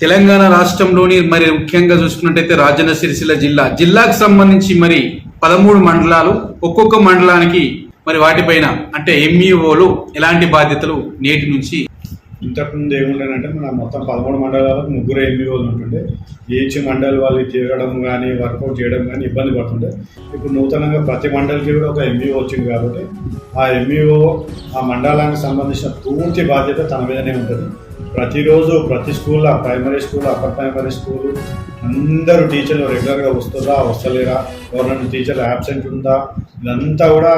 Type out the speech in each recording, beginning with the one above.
తెలంగాణ రాష్ట్రంలోని మరి ముఖ్యంగా చూసుకున్నట్టయితే రాజన్న సిరిసిల్ల జిల్లాకు సంబంధించి మరి 13 మండలాలు, ఒక్కొక్క మండలానికి మరి వాటిపైన అంటే ఎంఈఓలు ఎలాంటి బాధ్యతలు నేటి నుంచి? ఇంతకుముందు ఏముండేనంటే మన మొత్తం 13 మండలాలకు 3 ఎంఈఓలు ఉంటుండే. ఈచ్ మండలి వాళ్ళు తిరగడం కానీ వర్కౌట్ చేయడం కానీ ఇబ్బంది పడుతుండే. ఇప్పుడు నూతనంగా ప్రతి మండలికి కూడా ఒక ఎంఈఓ వచ్చింది కాబట్టి ఆ ఎంఈఓ ఆ మండలానికి సంబంధించిన పూర్తి బాధ్యత తన మీదనే ఉంటుంది. ప్రతిరోజు ప్రతి స్కూల్లో, primary school, upper primary school అందరూ టీచర్లు రెగ్యులర్గా వస్తలేరా, గవర్నమెంట్ టీచర్లు యాబ్సెంట్ ఉందా, ఇదంతా కూడా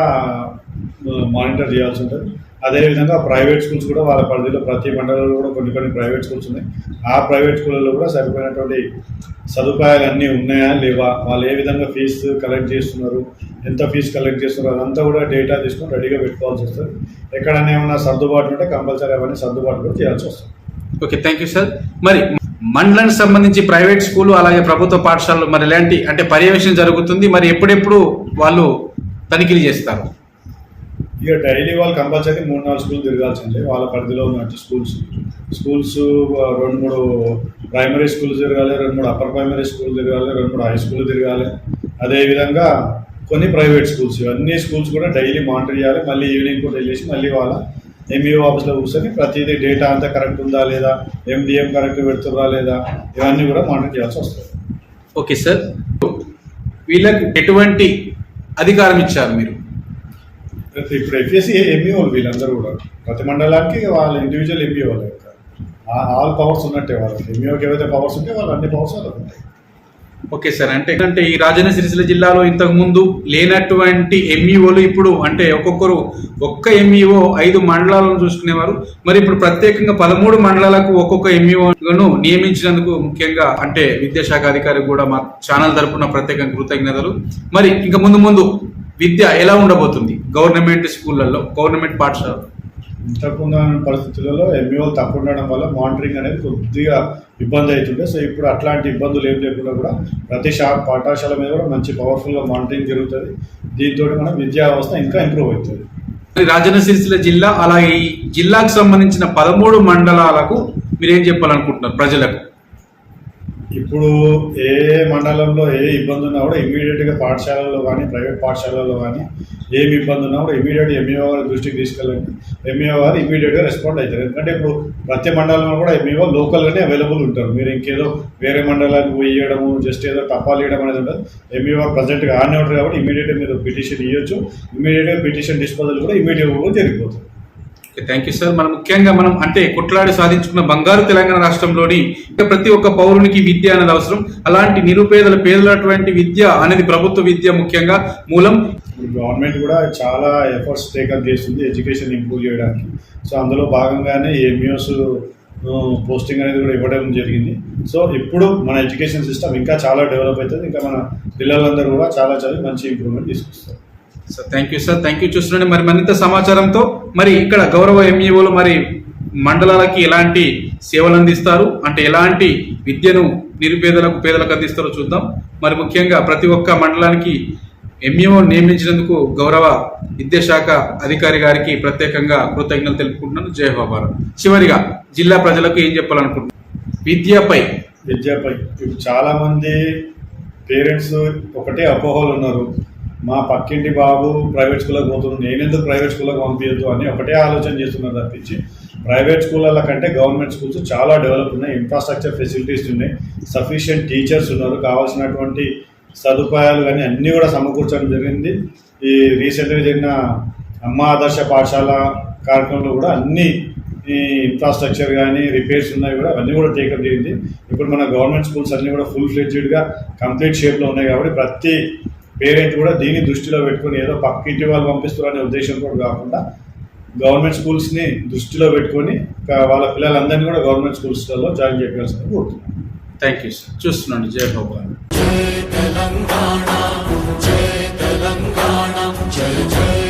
మానిటర్ చేయాల్సి ఉంటుంది. అదేవిధంగా ప్రైవేట్ స్కూల్స్ కూడా వాళ్ళ పరిధిలో ప్రతి మండలంలో కూడా కొన్ని ప్రైవేట్ స్కూల్స్ ఉన్నాయి. ఆ ప్రైవేట్ స్కూళ్ళలో కూడా సరిపోయినటువంటి సదుపాయాలు అన్నీ ఉన్నాయా లేవా, వాళ్ళు ఏ విధంగా ఫీజు కలెక్ట్ చేస్తున్నారు, ఎంత ఫీజు కలెక్ట్ చేస్తున్నారు, అదంతా కూడా డేటా తీసుకొని రెడీగా పెట్టుకోవాల్సి వస్తుంది. ఎక్కడైనా ఏమన్నా సర్దుబాటు ఉంటే కంపల్సరీ అవన్నీ సర్దుబాటు కూడా చేయాల్సి వస్తుంది. Okay, thank you sir. మరి మండలానికి సంబంధించి ప్రైవేట్ స్కూలు అలాగే ప్రభుత్వ పాఠశాలలు మరి ఎలాంటి అంటే పర్యవేక్షణ జరుగుతుంది, మరి ఎప్పుడెప్పుడు వాళ్ళు తనిఖీలు చేస్తారు? ఇక డైలీ వాళ్ళు కంపల్సరీ 3-4 స్కూల్ తిరగాల్సిందే. వాళ్ళ పరిధిలో ఉన్నట్టు స్కూల్స్ 2-3 ప్రైమరీ స్కూల్ తిరగాలి, 2-3 అప్పర్ ప్రైమరీ స్కూల్ తిరగాలి, 2-3 హై స్కూల్ తిరగాలి. అదేవిధంగా కొన్ని ప్రైవేట్ స్కూల్స్, అన్ని స్కూల్స్ కూడా డైలీ మానిటర్ చేయాలి. మళ్ళీ ఈవినింగ్ కూడా వెళ్ళేసి మళ్ళీ వాళ్ళ ఎంఈఓ ఆఫీస్లో కూర్చొని ప్రతిదీ డేటా అంతా కరెక్ట్ ఉందా లేదా, ఎండిఎం కరెక్ట్ పెడుతురా లేదా, ఇవన్నీ కూడా మానిటర్ చేయాల్సి వస్తుంది. ఓకే సార్, వీళ్ళకి ఎటువంటి అధికారం ఇచ్చారు మీరు? ఇప్పుడు ఎఫ్ఎస్సి ఎంఈఓలు వీళ్ళందరూ కూడా ప్రతి మండలానికి వాళ్ళ ఇండివిజువల్ ఎంఈఓల యొక్క ఆల్ పవర్స్ ఉన్నట్టే. వాళ్ళకి ఎంఈఓకి ఏవైతే పవర్స్ ఉంటే వాళ్ళు అన్ని పవర్స్ వాళ్ళకు ఉంటాయి. ఓకే సార్, అంటే ఈ రాజన్న సిరిసిల్ల జిల్లాలో ఇంతకు ముందు లేనటువంటి ఎంఈఓలు ఇప్పుడు అంటే ఒక్క ఎంఈఓ 5 మండలాలను చూసుకునేవారు. మరి ఇప్పుడు ప్రత్యేకంగా 13 మండలాలకు ఒక్కొక్క ఎంఈఓను నియమించినందుకు ముఖ్యంగా అంటే విద్యాశాఖ అధికారికి కూడా మా ఛానల్ తరపున ప్రత్యేకంగా కృతజ్ఞతలు. మరి ఇంకా ముందు విద్య ఎలా ఉండబోతుంది గవర్నమెంట్ స్కూళ్ళల్లో, గవర్నమెంట్ పాఠశాల? ఇంతకుముందు పరిస్థితులలో ఎంఈఓలు తక్కువ ఉండడం వల్ల మానిటరింగ్ అనేది కొద్దిగా ఇబ్బంది అవుతుండే. సో ఇప్పుడు అట్లాంటి ఇబ్బందులు ఏం లేకుండా కూడా ప్రతి పాఠశాల మీద కూడా మంచి పవర్ఫుల్గా మానిటరింగ్ జరుగుతుంది. దీంతో మన విద్యా వ్యవస్థ ఇంకా ఇంప్రూవ్ అవుతుంది. రాజన్న సిరిసిల్ల జిల్లా అలాగే ఈ జిల్లాకు సంబంధించిన 13 మండలాలకు మీరేం చెప్పాలనుకుంటున్నారు ప్రజలకు? ఇప్పుడు ఏ మండలంలో ఏ ఇబ్బంది ఉన్నా కూడా ఇమీడియట్గా పాఠశాలలో కానీ ప్రైవేట్ పాఠశాలలో కానీ ఏమి ఇబ్బంది ఉన్నా కూడా ఇమీడియట్ ఎంఈఓ గారి దృష్టికి తీసుకెళ్ళండి. ఎంఈఓ గారు ఇమీడియట్గా రెస్పాండ్ అవుతారు. ఎందుకంటే ఇప్పుడు ప్రతి మండలంలో కూడా ఎంఈఓ లోకల్గానే అవైలబుల్ ఉంటారు. మీరు ఇంకేదో వేరే మండలానికి పోయి ఇవ్వడము, జస్ట్ ఏదో టపాలు ఇవ్వడం అనేది ఉండదు. ఎంఈఓ ప్రజెంట్గా ఆన్ ఉంటారు కాబట్టి ఇమీడియట్గా మీరు పిటిషన్ ఇవ్వచ్చు. ఇమీడియట్గా పిటిషన్ డిస్పోజల్ కూడా ఇమీడియట్గా జరిగిపోతుంది. Thank you sir. ముఖ్యంగా మనం అంటే కొట్లాడి సాధించుకున్న బంగారు తెలంగాణ రాష్ట్రంలోని ప్రతి ఒక్క పౌరునికి విద్య అనేది అవసరం. అలాంటి పేదలటువంటి విద్య అనేది ప్రభుత్వ విద్య ముఖ్యంగా మూలం. గవర్నమెంట్ కూడా చాలా ఎఫర్ట్స్ టేకప్ చేస్తుంది ఎడ్యుకేషన్ ఇంప్రూవ్ చేయడానికి. సో అందులో భాగంగానే ఎంఈఓస్ పోస్టింగ్ అనేది కూడా ఇవ్వడం జరిగింది. సో ఇప్పుడు మన ఎడ్యుకేషన్ సిస్టమ్ ఇంకా చాలా డెవలప్ అవుతుంది. ఇంకా మన పిల్లలందరూ కూడా చాలా మంచి ఇంప్రూవ్మెంట్ తీసుకొస్తారు. Sir thank you sir, thank you. చూస్తున్నాండి మరి మరింత సమాచారంతో మరి ఇక్కడ గౌరవ ఎంఈఓలు మరి మండలాలకి ఎలాంటి సేవలు అందిస్తారు, అంటే ఎలాంటి విద్యను పేదలకు అందిస్తారో చూద్దాం. మరి ముఖ్యంగా ప్రతి ఒక్క మండలానికి ఎంఈఓ నియమించినందుకు గౌరవ విద్యాశాఖ అధికారి గారికి ప్రత్యేకంగా కృతజ్ఞతలు తెలుపుకుంటున్నాను. జై హో భారత్. చివరిగా జిల్లా ప్రజలకు ఏం చెప్పాలనుకుంటున్నాను విద్యపై? ఇప్పుడు చాలా మంది పేరెంట్స్ ఒకటే అపోహలు ఉన్నారు. మా పక్కింటి బాబు ప్రైవేట్ స్కూల్కి పోతుంది, నేనెందుకు ప్రైవేట్ స్కూల్కి పంపించద్దు అని ఒకటే ఆలోచన చేస్తున్నారు తప్పించి ప్రైవేట్ స్కూళ్ళ కంటే గవర్నమెంట్ స్కూల్స్ చాలా డెవలప్ ఉన్నాయి. ఇన్ఫ్రాస్ట్రక్చర్ ఫెసిలిటీస్ ఉన్నాయి, సఫిషియెంట్ టీచర్స్ ఉన్నారు, కావాల్సినటువంటి సదుపాయాలు కానీ అన్నీ కూడా సమకూర్చడం జరిగింది. ఈ రీసెంట్గా జరిగిన అమ్మ ఆదర్శ పాఠశాల కార్యక్రమంలో కూడా అన్ని ఈ ఇన్ఫ్రాస్ట్రక్చర్ కానీ రిపేర్స్ ఉన్నాయి కూడా అవన్నీ కూడా టేకప్ చేయింది. ఇప్పుడు మన గవర్నమెంట్ స్కూల్స్ అన్నీ కూడా ఫుల్ ఫ్లెడ్జ్డ్గా కంప్లీట్ షేప్లో ఉన్నాయి కాబట్టి ప్రతి పేరెంట్ కూడా దీన్ని దృష్టిలో పెట్టుకొని ఏదో పక్కింటి వాళ్ళు పంపిస్తున్నారనే ఉద్దేశంతో కాకుండా గవర్నమెంట్ స్కూల్స్ని దృష్టిలో పెట్టుకొని వాళ్ళ పిల్లలందరినీ కూడా గవర్నమెంట్ స్కూల్స్లలో జాయిన్ చేయాల్సింది కోరుతున్నాను. Thank you sir. చూస్తున్నాను. జై హో భారత్. జై తెలంగాణ, జై తెలంగాణ, జై జై